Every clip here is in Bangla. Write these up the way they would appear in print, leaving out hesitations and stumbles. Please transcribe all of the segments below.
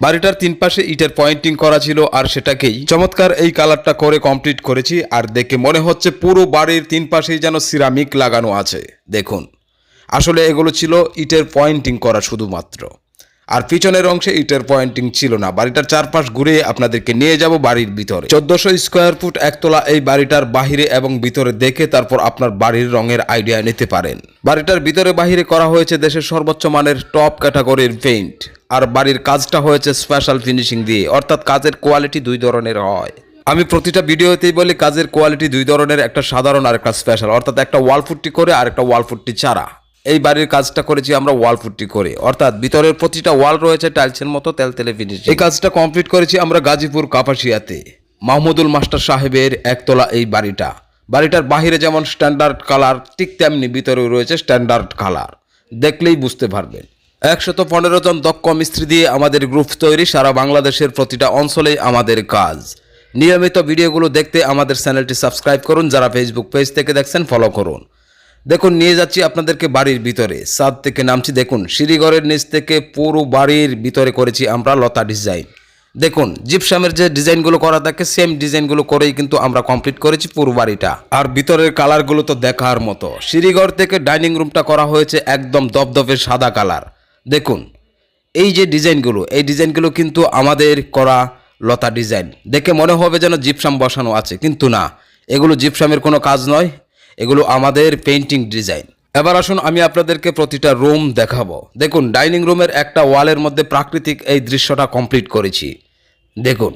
বাড়িটার তিন পাশে ইটের পয়েন্টিং করা ছিল আর সেটাকেই চমৎকার এই কালারটা করে কমপ্লিট করেছি। আর দেখে মনে হচ্ছে পুরো বাড়ির তিন পাশেই যেন সিরামিক লাগানো আছে। দেখুন, আসলে এগুলো ছিল ইটের পয়েন্টিং করা শুধুমাত্র, আর পিছনের অংশে ইটের পয়েন্টিং ছিল না। বাড়িটার চারপাশ ঘুরে আপনাদেরকে নিয়ে যাব বাড়ির ভিতরে। 1400 স্কোয়ার ফুট একতলা এই বাড়িটার বাহিরে এবং ভিতরে দেখে তারপর আপনার বাড়ির রঙের আইডিয়া নিতে পারেন। বাড়িটার ভিতরে বাহিরে করা হয়েছে দেশের সর্বোচ্চ মানের টপ ক্যাটাগরির পেইন্ট, আর বাড়ির কাজটা হয়েছে স্পেশাল ফিনিশিং দিয়ে, অর্থাৎ কাজের কোয়ালিটি দুই ধরনের হয়। আমি প্রতিটা ভিডিওতেই বলি কাজের কোয়ালিটি দুই ধরনের, একটা সাধারণ আর একটা স্পেশাল, অর্থাৎ একটা ওয়াল ফুটটি করে আর একটা ওয়াল ফুটটি ছাড়া। এই বাড়ির কাজটা করেছি আমরা ওয়াল ফুটটি করে, অর্থাৎ ভিতরের প্রতিটা ওয়াল রয়েছে টাইলসের মতো তেলতেলে ফিনিশ। এই কাজটা কমপ্লিট করেছি আমরা গাজীপুর কাপাসিয়াতে মাহমুদুল মাস্টার সাহেবের একতলা এই বাড়িটা। বাড়িটার বাহিরে যেমন স্ট্যান্ডার্ড কালার, ঠিক তেমনি ভিতরেও রয়েছে স্ট্যান্ডার্ড কালার, দেখলেই বুঝতে পারবেন। 115 জন দক্ষ মিস্ত্রি দিয়ে আমাদের গ্রুপ তৈরি, সারা বাংলাদেশের প্রতিটা অঞ্চলেই আমাদের কাজ। নিয়মিত ভিডিওগুলো দেখতে আমাদের চ্যানেলটি সাবস্ক্রাইব করুন, যারা ফেসবুক পেজ থেকে দেখছেন ফলো করুন। দেখুন, নিয়ে যাচ্ছি আপনাদেরকে বাড়ির ভিতরে, ছাদ থেকে নামছি। দেখুন, সিঁড়িঘরের নিচ থেকে পুরো বাড়ির ভিতরে করেছি আমরা লতা ডিজাইন। দেখুন, জিপসামের যে ডিজাইনগুলো করা থাকে সেম ডিজাইনগুলো করেই কিন্তু আমরা কমপ্লিট করেছি পুরো বাড়িটা। আর ভিতরের কালারগুলো তো দেখার মতো। সিঁড়িঘর থেকে ডাইনিং রুমটা করা হয়েছে একদম দপদপে সাদা কালার। দেখুন, এই যে ডিজাইনগুলো, এই ডিজাইনগুলো কিন্তু আমাদের করা লতা ডিজাইন। দেখে মনে হবে যেন জিপসাম বসানো আছে, কিন্তু না, এগুলো জিপসামের কোনো কাজ নয়, এগুলো আমাদের পেইন্টিং ডিজাইন। এবার আসুন আমি আপনাদেরকে প্রতিটা রুম দেখাবো। দেখুন, ডাইনিং রুমের একটা ওয়ালের মধ্যে প্রাকৃতিক এই দৃশ্যটা কমপ্লিট করেছি। দেখুন,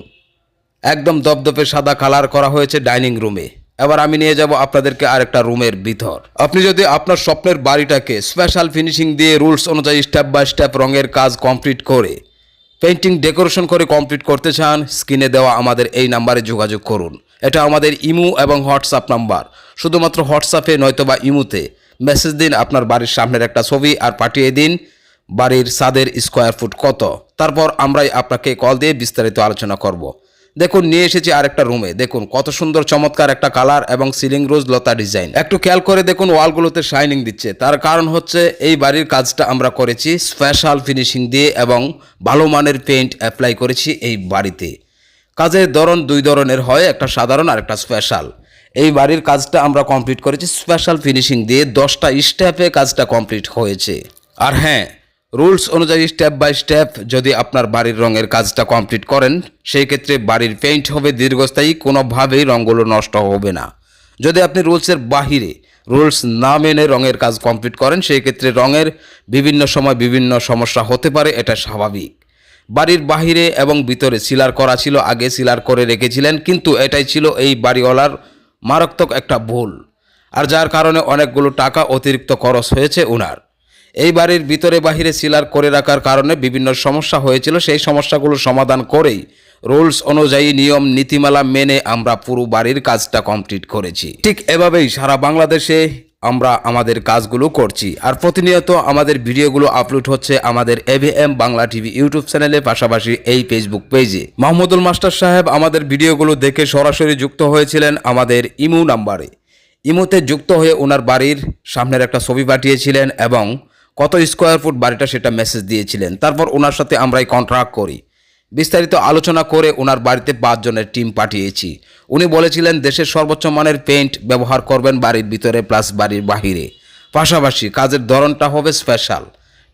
একদম দপদপে সাদা কালার করা হয়েছে ডাইনিং রুমে। এবার আমি নিয়ে যাব আপনাদেরকে আরেকটা রুমের ভিতর। আপনি যদি আপনার স্বপ্নের বাড়িটাকে স্পেশাল ফিনিশিং দিয়ে রুলস অনুযায়ী স্টেপ বাই স্টেপ রঙের কাজ কমপ্লিট করে পেইন্টিং ডেকোরেশন করে কমপ্লিট করতে চান, স্ক্রিনে দেওয়া আমাদের এই নাম্বারে যোগাযোগ করুন। এটা আমাদের ইমো এবং হোয়াটসঅ্যাপ নাম্বার। শুধুমাত্র হোয়াটসঅ্যাপে নয়তোবা ইমোতে মেসেজ দিন আপনার বাড়ির সামনের একটা ছবি আর পাঠিয়ে দিন বাড়ির ছাদের স্কোয়ার ফুট কত, তারপর আমরাই আপনাকে কল দিয়ে বিস্তারিত আলোচনা করব। দেখুন, নিয়ে এসেছি আরেকটা রুমে। দেখুন কত সুন্দর চমৎকার একটা কালার এবং সিলিং রোজ লতা ডিজাইন। একটু খেয়াল করে দেখুন, ওয়ালগুলোতে শাইনিং দিচ্ছে। তার কারণ হচ্ছে এই বাড়ির কাজটা আমরা করেছি স্পেশাল ফিনিশিং দিয়ে এবং ভালো মানের পেইন্ট অ্যাপ্লাই করেছি এই বাড়িতে। কাজের ধরন দুই ধরনের হয়, একটা সাধারণ আর একটা স্পেশাল। এই বাড়ির কাজটা আমরা কমপ্লিট করেছি স্পেশাল ফিনিশিং দিয়ে, 10টা স্টেপে কাজটা কমপ্লিট হয়েছে। আর হ্যাঁ, রুলস অনুযায়ী স্টেপ বাই স্টেপ যদি আপনার বাড়ির রঙের কাজটা কমপ্লিট করেন, সেই ক্ষেত্রে বাড়ির পেইন্ট হবে দীর্ঘস্থায়ী, কোনোভাবেই রঙগুলো নষ্ট হবে না। যদি আপনি রুলসের বাহিরে রুলস না মেনে রঙের কাজ কমপ্লিট করেন, সেই ক্ষেত্রে রঙের বিভিন্ন সময় বিভিন্ন সমস্যা হতে পারে, এটা স্বাভাবিক। বাড়ির বাহিরে এবং ভিতরে সিলার করা ছিল, আগে সিলার করে রেখেছিলেন, কিন্তু এটাই ছিল এই বাড়িওয়ালার মারাত্মক একটা ভুল, আর যার কারণে অনেকগুলো টাকা অতিরিক্ত খরচ হয়েছে ওনার। এই বাড়ির ভিতরে বাহিরে সিলার করে রাখার কারণে বিভিন্ন সমস্যা হয়েছিল, সেই সমস্যাগুলো সমাধান করেই রুলস অনুযায়ী নিয়ম নীতিমালা মেনে আমরা পুরো বাড়ির কাজটা কমপ্লিট করেছি। ঠিক এভাবেই সারা বাংলাদেশে আমরা আমাদের কাজগুলো করছি। আর প্রতিনিয়ত আমাদের ভিডিওগুলো আপলোড হচ্ছে আমাদের এভিএম বাংলা টিভি ইউটিউব চ্যানেলে, পাশাপাশি এই ফেসবুক পেজে। মাহমুদুল মাস্টার সাহেব আমাদের ভিডিওগুলো দেখে সরাসরি যুক্ত হয়েছিলেন আমাদের ইমো নাম্বারে। ইমোতে যুক্ত হয়ে ওনার বাড়ির সামনের একটা ছবি পাঠিয়েছিলেন এবং কত স্কোয়ার ফুট বাড়িটা সেটা মেসেজ দিয়েছিলেন। তারপর ওনার সাথে আমরাই কন্ট্রাক্ট করি, বিস্তারিত আলোচনা করে ওনার বাড়িতে 5 জনের টিম পাঠিয়েছি। উনি বলেছিলেন দেশের সর্বোচ্চ মানের পেইন্ট ব্যবহার করবেন বাড়ির ভিতরে প্লাস বাড়ির বাহিরে, পাশাপাশি কাজের ধরনটা হবে স্পেশাল।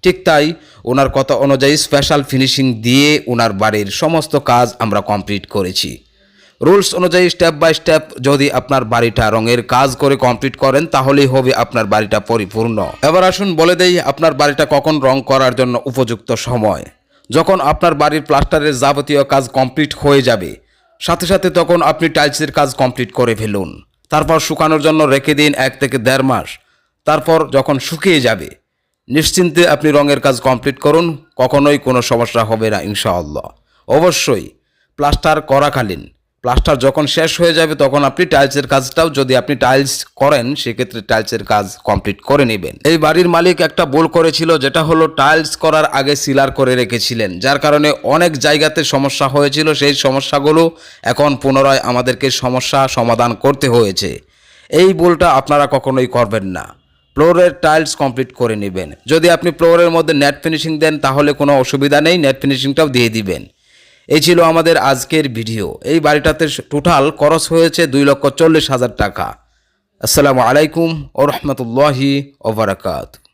ঠিক তাই ওনার কথা অনুযায়ী স্পেশাল ফিনিশিং দিয়ে ওনার বাড়ির সমস্ত কাজ আমরা কমপ্লিট করেছি। রুলস অনুযায়ী স্টেপ বাই স্টেপ যদি আপনার বাড়িটা রঙের কাজ করে কমপ্লিট করেন, তাহলেই হবে আপনার বাড়িটা পরিপূর্ণ। এবার আসুন বলে দেই আপনার বাড়িটা কখন রং করার জন্য উপযুক্ত সময়। যখন আপনার বাড়ির প্লাস্টারের যাবতীয় কাজ কমপ্লিট হয়ে যাবে, সাথে সাথে তখন আপনি টাইলসের কাজ কমপ্লিট করে ফেলুন। তারপর শুকানোর জন্য রেখে দিন 1 থেকে 1.5 মাস। তারপর যখন শুকিয়ে যাবে, নিশ্চিন্তে আপনি রঙের কাজ কমপ্লিট করুন, কখনোই কোনো সমস্যা হবে না ইনশাআল্লাহ। অবশ্যই প্লাস্টার করাকালীন, প্লাস্টার যখন শেষ হয়ে যাবে তখন আপনি টাইলসের কাজটাও, যদি আপনি টাইলস করেন সেক্ষেত্রে টাইলসের কাজ কমপ্লিট করে নেবেন। এই বাড়ির মালিক একটা ভুল করেছিল, যেটা হলো টাইলস করার আগে সিলার করে রেখেছিলেন, যার কারণে অনেক জায়গাতে সমস্যা হয়েছিল। সেই সমস্যাগুলো এখন পুনরায় আমাদেরকে সমস্যা সমাধান করতে হয়েছে। এই ভুলটা আপনারা কখনোই করবেন না। ফ্লোরের টাইলস কমপ্লিট করে নেবেন। যদি আপনি ফ্লোরের মধ্যে নেট ফিনিশিং দেন তাহলে কোনো অসুবিধা নেই, নেট ফিনিশিংটাও দিয়ে দিবেন। এই ছিল আমাদের আজকের ভিডিও। এই বাড়িটাতে টোটাল খরচ হয়েছে 2,40,000 টাকা। আসসালামু আলাইকুম ওয়া রাহমাতুল্লাহি ওয়া বারাকাতুহু।